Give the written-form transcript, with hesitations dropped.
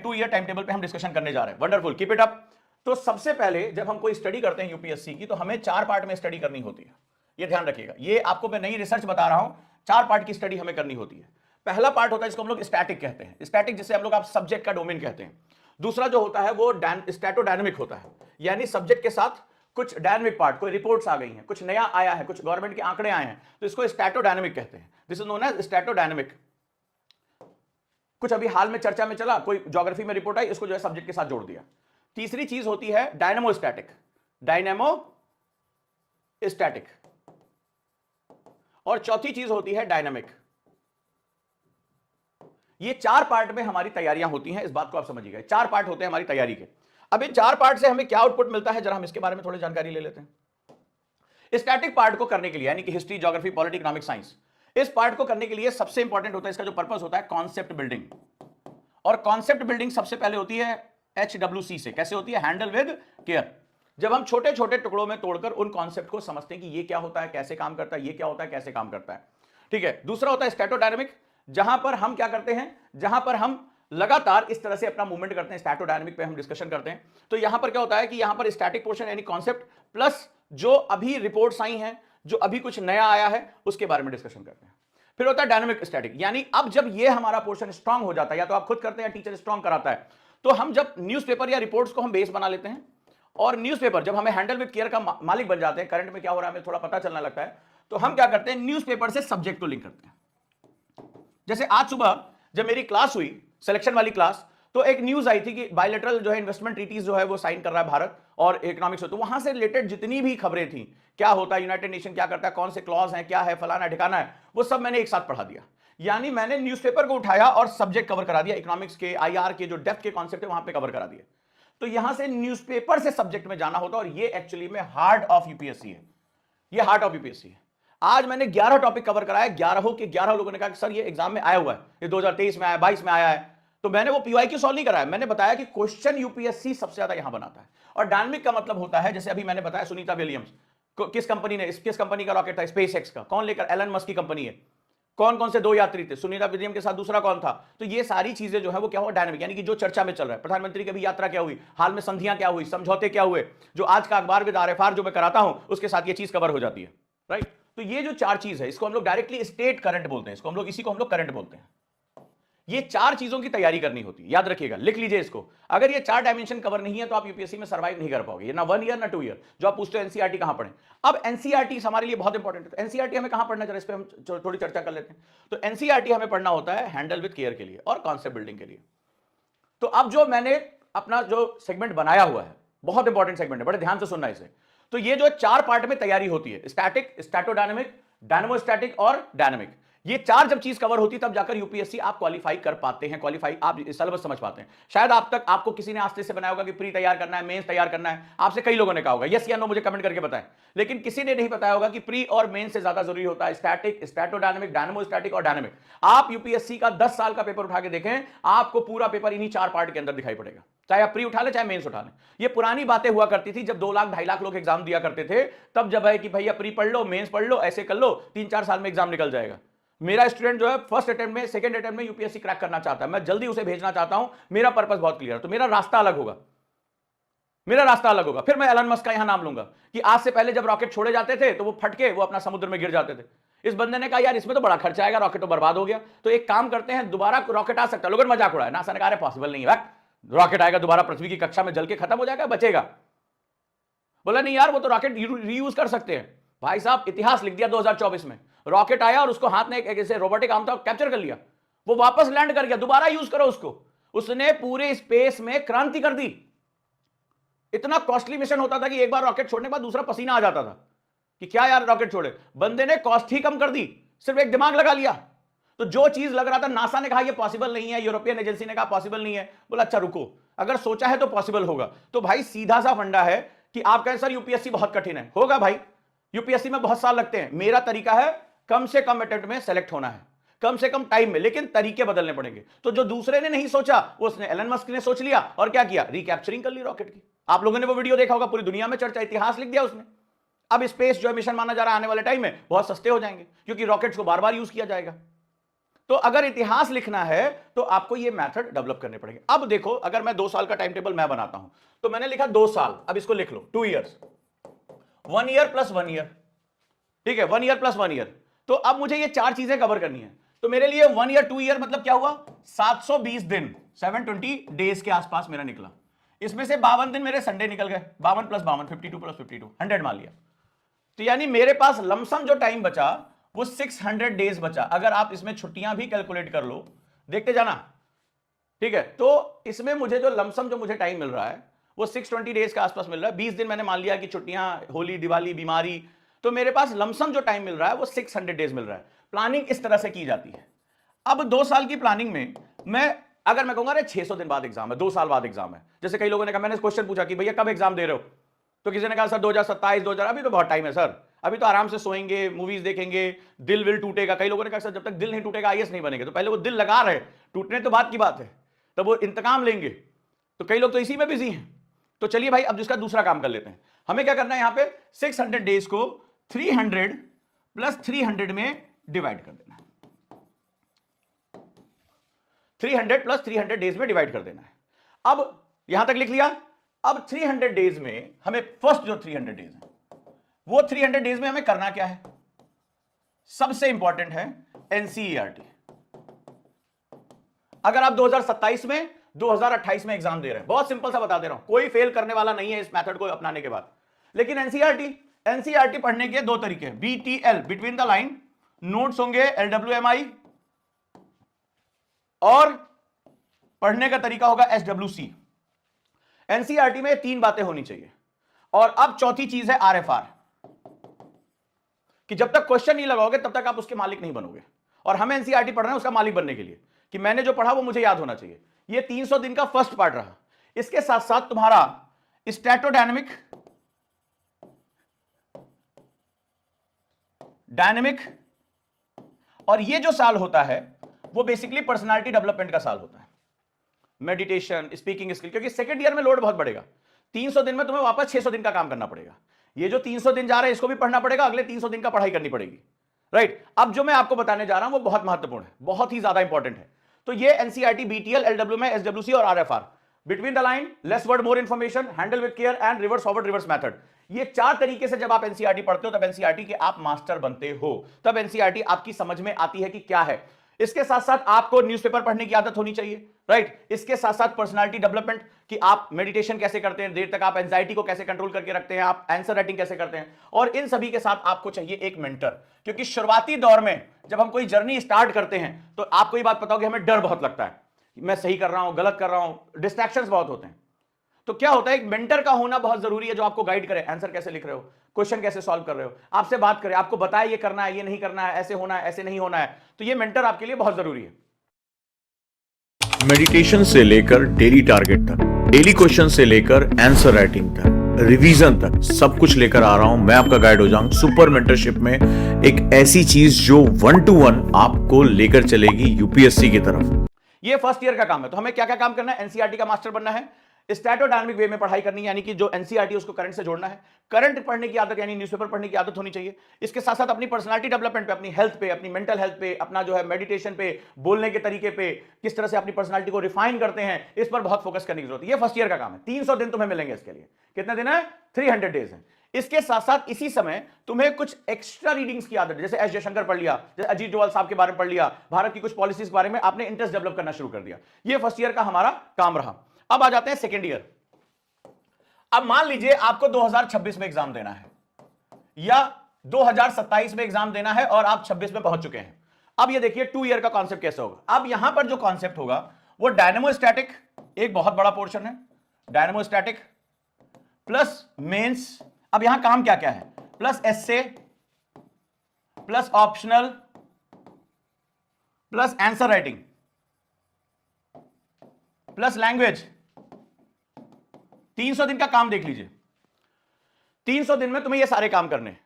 2 year time table पे हम discussion करने जा रहे हैं। Wonderful, keep it up. तो सबसे पहले जब हम कोई स्टडी करते हैं यूपीएससी की, तो हमें 4 पार्ट में स्टडी करनी होती है। ये ध्यान रखिएगा, ये आपको मैं नई रिसर्च बता रहा हूं, 4 पार्ट की स्टडी हमें करनी होती है। पहला पार्ट होता है जिसको हम लोग स्टैटिक कहते हैं, स्टैटिक जिसे हम लोग आप सब्जेक्ट का डोमेन कहते हैं। दूसरा जो होता है वो स्टैटोडायनेमिक होता है, यानी सब्जेक्ट के साथ कुछ डायनेमिक पार्ट, कोई रिपोर्ट्स आ गई हैं, कुछ नया आया है, कुछ गवर्नमेंट के आंकड़े आए हैं, तो इसको स्टैटोडायनेमिक कहते हैं। This is known as statodynamic. कुछ अभी हाल में चर्चा में चला, कोई ज्योग्राफी में रिपोर्ट आई, इसको जो है सब्जेक्ट के साथ जोड़ दिया। तीसरी चीज होती है डायनेमोस्टैटिक, डायनेमोस्टैटिक। और चौथी चीज होती है डायनामिक। ये 4 पार्ट में हमारी तैयारियां होती हैं, इस बात को आप समझिएगा। 4 पार्ट होते हैं हमारी तैयारी के। अब इन 4 पार्ट से हमें क्या आउटपुट मिलता है, जरा हम इसके बारे में थोड़ी जानकारी ले लेते हैं। स्टैटिक पार्ट को करने के लिए, यानी कि history, geography, polity, economic, science, इस पार्ट को करने के लिए सबसे इंपॉर्टेंट होता है, इसका जो पर्पस होता है, कॉन्सेप्ट बिल्डिंग। और कॉन्सेप्ट बिल्डिंग सबसे पहले होती है HWC से। कैसे होती है? Handle with care. जब हम छोटे छोटे टुकड़ों में तोड़कर उन कॉन्सेप्ट को समझते हैं कि ये क्या होता है, कैसे काम करता है, ये क्या होता है, कैसे काम करता है। ठीक है। दूसरा होता है स्टैटोडायनेमिक, जहां पर हम क्या करते हैं, जहां पर हम लगातार इस तरह से अपना मूवमेंट करते हैं। स्टैटोडायनेमिक पे हम डिस्कशन करते हैं। तो यहां पर क्या होता है कि यहां पर स्टैटिक पोर्शन यानी कॉन्सेप्ट प्लस जो अभी रिपोर्ट्स आई हैं, जो अभी कुछ नया आया है, उसके बारे में डिस्कशन करते हैं। फिर होता है डायनेमिक स्टैटिक, यानी अब जब ये हमारा पोर्शन स्ट्रांग हो जाता है, या तो आप खुद करते हैं या टीचर स्ट्रांग कराता है, तो हम जब न्यूज़पेपर या रिपोर्ट्स को हम बेस बना लेते हैं, और न्यूज़पेपर जब हमें हैंडल विद केयर का मालिक बन जाते हैं, करंट में क्या हो रहा है हमें थोड़ा पता चलने लगता है, तो हम क्या करते हैं, न्यूज़पेपर से सब्जेक्ट को लिंक करते हैं। जैसे आज सुबह जब मेरी क्लास हुई, सिलेक्शन वाली क्लास, तो एक न्यूज आई थी कि बायलैटरल जो है इन्वेस्टमेंट ट्रीटीज जो है वो साइन कर रहा है भारत और इकोनॉमिक्स, तो वहां से रिलेटेड जितनी भी खबरें थी, क्या होता है यूनाइटेड नेशन क्या करता है, कौन से क्लॉज हैं, क्या है, फलाना ठिकाना है, वो सब मैंने एक साथ पढ़ा दिया। यानी मैंने न्यूज़पेपर को उठाया और सब्जेक्ट कवर करा दिया, इकोनॉमिक्स के, आईआर के जो डेप्थ के कॉन्सेप्ट है वहां पे कवर करा दिया। तो यहां से न्यूज़पेपर से सब्जेक्ट में जाना होता है, और ये एक्चुअली में हार्ट ऑफ यूपीएससी है। ये हार्ट ऑफ यूपीएससी है। आज मैंने 11 टॉपिक कवर कराया, 11 के 11 लोगों ने कहा कि सर ये एग्जाम में आया हुआ है, ये 2023 में आया, 22 में आया है। तो मैंने वो पीवाईक्यू सॉल्व नहीं कराया, मैंने बताया कि क्वेश्चन यूपीएससी सबसे ज्यादा यहां बनाता है। और डायनामिक का मतलब होता है, जैसे अभी मैंने बताया सुनीता विलियम्स, किस कंपनी ने, किस कंपनी का रॉकेट था, स्पेस एक्स का, कौन लेकर, एलन मस्क की कंपनी है, कौन कौन से 2 यात्री थे, सुनीता विलियम के साथ दूसरा कौन था। तो ये सारी चीजें जो है वो क्या हुआ, डायनामिक, यानी कि जो चर्चा में चल रहा है। प्रधानमंत्री की भी यात्रा क्या हुई, हाल में संधियां क्या हुई, समझौते क्या हुए, जो आज का अखबार विद आरएफआर जो मैं कराता हूं उसके साथ ये चीज कवर हो जाती है, राइट। तो ये जो 4 चीज है, इसको हम लोग डायरेक्टली स्टेट करंट बोलते हैं, इसको हम लोग, इसी को हम लोग करंट बोलते हैं। ये 4 चीजों की तैयारी करनी होती है, याद रखिएगा, लिख लीजिए इसको। अगर ये 4 डायमेंशन कवर नहीं है तो आप यूपीएससी में सर्वाइव नहीं कर पाओगे। ये ना 1 ईयर ना 2 ईयर। जो आप पूछते हो एनसीईआरटी कहां पढ़ें, अब एनसीईआरटी हमारे लिए बहुत इंपॉर्टेंट है। तो एनसीईआरटी हमें कहां पढ़ना, जरा इस पे हम थोड़ी चर्चा कर लेते हैं। तो एनसीईआरटी हमें पढ़ना होता है हैंडल विद केयर के लिए और कॉन्सेप्ट बिल्डिंग के लिए। तो अब जो मैंने अपना जो सेगमेंट बनाया हुआ है, बहुत इंपॉर्टेंट सेगमेंट है, बड़े ध्यान से सुनना इसे। तो ये जो 4 पार्ट में तैयारी होती है, स्टैटिक, स्टैटोडायनेमिक, डायनेमोस्टैटिक और डायनामिक, ये 4 जब चीज कवर होती तब जाकर यूपीएससी आप क्वालिफाई कर पाते हैं, क्वालिफाई आप सिलेबस समझ पाते हैं। शायद आप तक आपको किसी ने आज से बनाया होगा कि प्री तैयार करना है, मेंस तैयार करना है, आपसे कई लोगों ने कहा होगा, यस या नो मुझे कमेंट करके बताएं। लेकिन किसी ने नहीं बताया होगा कि प्री और मेंस से ज्यादा जरूरी होता है स्टैटिक, स्टैटोडायनेमिक, डायनेमोस्टैटिक और डायनामिक। आप यूपीएससी का 10 साल का पेपर उठा के देखें, आपको पूरा पेपर इन्हीं 4 पार्ट के अंदर दिखाई पड़ेगा, चाहे आप प्री उठा ले चाहे मेंस उठा ले। ये पुरानी बातें हुआ करती थी जब 2 लाख 2.5 लाख लोग एग्जाम दिया करते थे, तब जब है कि भैया प्री पढ़ लो, मेंस पढ़ लो, ऐसे कर लो, 3-4 साल में एग्जाम निकल जाएगा। मेरा स्टूडेंट जो है फर्स्ट अटेम्प्ट में, सेकंड अटेम्प्ट में यूपीएससी क्रैक करना चाहता है, मैं जल्दी उसे भेजना चाहता हूं, मेरा पर्पस बहुत क्लियर है, तो मेरा रास्ता अलग होगा, मेरा रास्ता अलग होगा। फिर मैं एलन मस्क का यहां नाम लूंगा कि आज से पहले जब रॉकेट छोड़े जाते थे तो वो फटके वो अपना समुद्र में गिर जाते थे। इस बंदे ने कहा यार इसमें तो बड़ा खर्चा आएगा, रॉकेट तो बर्बाद हो गया, तो एक काम करते हैं, दोबारा रॉकेट आ सकता है। लोगों ने मजाक उड़ाया, नासा ने कहा पॉसिबल नहीं है, रॉकेट आएगा दोबारा पृथ्वी की कक्षा में जल के खत्म हो जाएगा, बचेगा। बोला नहीं यार वो तो रॉकेट रीयूज कर सकते हैं। भाई साहब इतिहास लिख दिया 2024 में, रॉकेट आया और उसको हाथ में एक ऐसे रोबोटिक आर्म था, कैप्चर कर लिया, वो वापस लैंड कर गया, दोबारा यूज करो उसको। उसने पूरे स्पेस में क्रांति कर दी। इतना कॉस्टली मिशन होता था कि एक बार रॉकेट छोड़ने के बाद दूसरा पसीना आ जाता था कि क्या यार रॉकेट छोड़े, बंदे ने कॉस्ट ही कम कर दी, सिर्फ एक दिमाग लगा लिया। तो जो चीज लग रहा था, नासा ने कहा ये पॉसिबल नहीं है, यूरोपियन एजेंसी ने कहा पॉसिबल नहीं है, बोला अच्छा रुको, अगर सोचा है तो पॉसिबल होगा। तो भाई सीधा सा फंडा है कि आप कहें सर यूपीएससी बहुत कठिन है, होगा भाई, यूपीएससी में बहुत साल लगते हैं। मेरा तरीका है कम से कम अटेम्प्ट में सेलेक्ट होना है, कम से कम टाइम में, लेकिन तरीके बदलने पड़ेंगे। तो जो दूसरे ने नहीं सोचा वो उसने एलन मस्क ने सोच लिया और क्या किया, रिकैप्चरिंग कर ली रॉकेट की। आप लोगों ने वो वीडियो देखा होगा, पूरी दुनिया में चर्चा, इतिहास लिख दिया उसने। अब स्पेस जो मिशन माना जा रहा है आने वाले टाइम में बहुत सस्ते हो जाएंगे क्योंकि रॉकेट्स को बार बार यूज किया जाएगा। तो अगर इतिहास लिखना है तो आपको ये मेथड डेवलप करने पड़ेंगे। अब देखो, अगर मैं 2 साल का टाइम टेबल मैं बनाता हूं, तो मैंने लिखा 2 साल, अब इसको लिख लो 2 ईयर्स, 1 ईयर प्लस 1 ईयर, ठीक है, 1 ईयर प्लस 1 ईयर। तो अब मुझे ये 4 चीजें कवर करनी है। तो मेरे लिए 1 ईयर 2 ईयर मतलब क्या हुआ, 720 दिन, 720 डेज के आसपास मेरा निकला। इसमें से 52 दिन मेरे संडे निकल गए, 52 प्लस 52, 52 प्लस 52, 100 मान लिया। तो यानी मेरे पास लमसम जो टाइम बचा वो 600 डेज बचा। अगर आप इसमें छुट्टियां भी कैलकुलेट कर लो, देखते जाना, ठीक है। तो इसमें मुझे जो लमसम जो मुझे टाइम मिल रहा है वो 620 डेज के आसपास मिल रहा है। 20 दिन मैंने मान लिया कि छुट्टियां, होली, दिवाली, बीमारी, तो मेरे पास लमसम जो टाइम मिल रहा है वो 600 डेज मिल रहा है। प्लानिंग इस तरह से की जाती है। अब 2 साल की प्लानिंग में मैं अगर मैं कहूंगा अरे 600 दिन बाद एग्जाम है, 2 साल बाद एग्जाम है, जैसे कई लोगों ने कहा, मैंने क्वेश्चन पूछा कि भैया कब एग्जाम दे रहे हो, तो किसी ने कहा सर 2027, 2000, अभी तो बहुत टाइम है सर, अभी तो आराम से सोएंगे, मूवीज देखेंगे, दिल विल टूटेगा। कई लोगों ने कहा सर जब तक दिल नहीं टूटेगा आईएएस नहीं बनेंगे। तो पहले वो दिल लगा रहे, टूटने तो बात की बात है, तब वो इंतकाम लेंगे। तो कई लोग तो इसी में बिजी हैं। तो चलिए भाई, अब जिसका दूसरा काम कर लेते हैं। हमें क्या करना है, यहां पे 600 डेज को 300 प्लस 300 में डिवाइड कर देना है। 300 प्लस 300 डेज में डिवाइड कर देना है। अब यहां तक लिख लिया। अब 300 डेज में हमें फर्स्ट जो 300 डेज है, वो 300 डेज में हमें करना क्या है, सबसे इंपॉर्टेंट है एनसीईआरटी। अगर आप 2027 में, 2028 में एग्जाम दे रहे हैं, बहुत सिंपल सा बता दे रहा हूं, कोई फेल करने वाला नहीं है इस मेथड को अपनाने के बाद। लेकिन एनसीईआरटी पढ़ने के 2 तरीके हैं, BTL, between the line notes होंगे, एलडब्ल्यूएमआई, और पढ़ने का तरीका होगा एसडब्ल्यूसी। एनसीईआरटी में 3 बातें होनी चाहिए। और अब चौथी चीज है आरएफआर, कि जब तक क्वेश्चन नहीं लगाओगे तब तक आप उसके मालिक नहीं बनोगे। और हमें एनसीईआरटी पढ़ना है उसका मालिक बनने के लिए, कि मैंने जो पढ़ा वो मुझे याद होना चाहिए। ये 300 दिन का फर्स्ट पार्ट रहा। इसके साथ साथ तुम्हारा स्टैटोडायनेमिक, डायनेमिक, और ये जो साल होता है वो बेसिकली पर्सनालिटी डेवलपमेंट का साल होता है। मेडिटेशन, स्पीकिंग स्किल, क्योंकि सेकंड ईयर में लोड बहुत बढ़ेगा। 300 दिन में तुम्हें वापस 600 दिन का काम करना पड़ेगा। ये जो 300 दिन जा रहे हैं इसको भी पढ़ना पड़ेगा, अगले 300 दिन का पढ़ाई करनी पड़ेगी, राइट। अब जो मैं आपको बताने जा रहा हूं वो बहुत महत्वपूर्ण है, बहुत ही ज्यादा इंपॉर्टेंट है। तो ये एनसीईआरटी, बीटीएल, एलडब्ल्यू में एसडब्ल्यूसी और RFR, between the line, less word more information, handle with care and reverse forward reverse method. ये 4 तरीके से जब आप एनसीईआरटी पढ़ते हो तब एनसीईआरटी के आप मास्टर बनते हो, तब एनसीईआरटी आपकी समझ में आती है कि क्या है। इसके साथ साथ आपको न्यूज़पेपर पढ़ने की आदत होनी चाहिए, राइट। इसके साथ साथ पर्सनालिटी डेवलपमेंट, कि आप मेडिटेशन कैसे करते हैं, देर तक आप एंजाइटी को कैसे कंट्रोल करके रखते हैं, आप आंसर राइटिंग कैसे करते हैं। और इन सभी के साथ आपको चाहिए एक मेंटर, क्योंकि शुरुआती दौर में जब हम कोई जर्नी स्टार्ट करते हैं तो आपको ये बात पता होगी, हमें डर बहुत लगता है, मैं सही कर रहा हूं, गलत कर रहा हूं, डिस्ट्रैक्शंस बहुत होते हैं। तो क्या होता है, एक मेंटर का होना बहुत जरूरी है, जो आपको गाइड करे, आंसर कैसे लिख रहे हो, क्वेश्चन कैसे सॉल्व कर रहे हो, आपसे बात करे, आपको बताए ये करना है, ये नहीं करना है, ऐसे होना है, ऐसे नहीं होना है। तो ये मेंटर आपके लिए बहुत जरूरी है। मेडिटेशन से लेकर डेली टारगेट तक, डेली क्वेश्चन से लेकर आंसर राइटिंग तक, रिवीजन तक, सब कुछ लेकर आ रहा हूं मैं, आपका गाइड हो जाऊं सुपर मेंटरशिप में। एक ऐसी चीज जो 1 to 1 आपको लेकर चलेगी यूपीएससी की तरफ। ये फर्स्ट ईयर का काम है। तो हमें क्या क्या काम करना है, एनसीईआरटी का मास्टर बनना है, स्टैटोडायनामिक वे में पढ़ाई करनी है, यानी कि जो एनसीईआरटी उसको करंट से जोड़ना है, करंट पढ़ने की आदत यानी न्यूज़पेपर पढ़ने की आदत होनी चाहिए। इसके साथ साथ अपनी पर्सनालिटी डेवलपमेंट पे, अपनी हेल्थ पे, अपनी मेंटल हेल्थ पे, अपना जो है मेडिटेशन पे, बोलने के तरीके पे, किस तरह से अपनी पर्सनालिटी को रिफाइन करते हैं, इस पर बहुत फोकस करने की जरूरत है। ये फर्स्ट ईयर का काम है। 300 दिन तुम्हें मिलेंगे इसके लिए। कितने दिन है, 300 डेज है। इसके साथ साथ इसी समय तुम्हें कुछ एक्स्ट्रा रीडिंग्स की आदत है, जैसे एस जयशंकर पढ़ लिया, जैसे अजीत डोवाल साहब के बारे में पढ़ लिया, भारत की कुछ पॉलिसीज के बारे में आपने इंटरेस्ट डेवलप करना शुरू कर दिया। ये फर्स्ट ईयर का हमारा काम रहा। अब आ जाते हैं सेकेंड ईयर। अब मान लीजिए आपको 2026 में एग्जाम देना है या 2027 में एग्जाम देना है और आप 26 में पहुंच चुके हैं। अब ये देखिए 2 ईयर का कॉन्सेप्ट कैसे होगा। अब यहां पर जो कॉन्सेप्ट होगा वो डायनेमोस्टैटिक, एक बहुत बड़ा पोर्शन है, डायनेमोस्टैटिक प्लस मेंस। अब यहां काम क्या क्या है, plus essay, plus optional, plus answer writing, plus language. 300 दिन का काम देख लीजिए। 300 दिन में तुम्हें ये सारे काम करने हैं।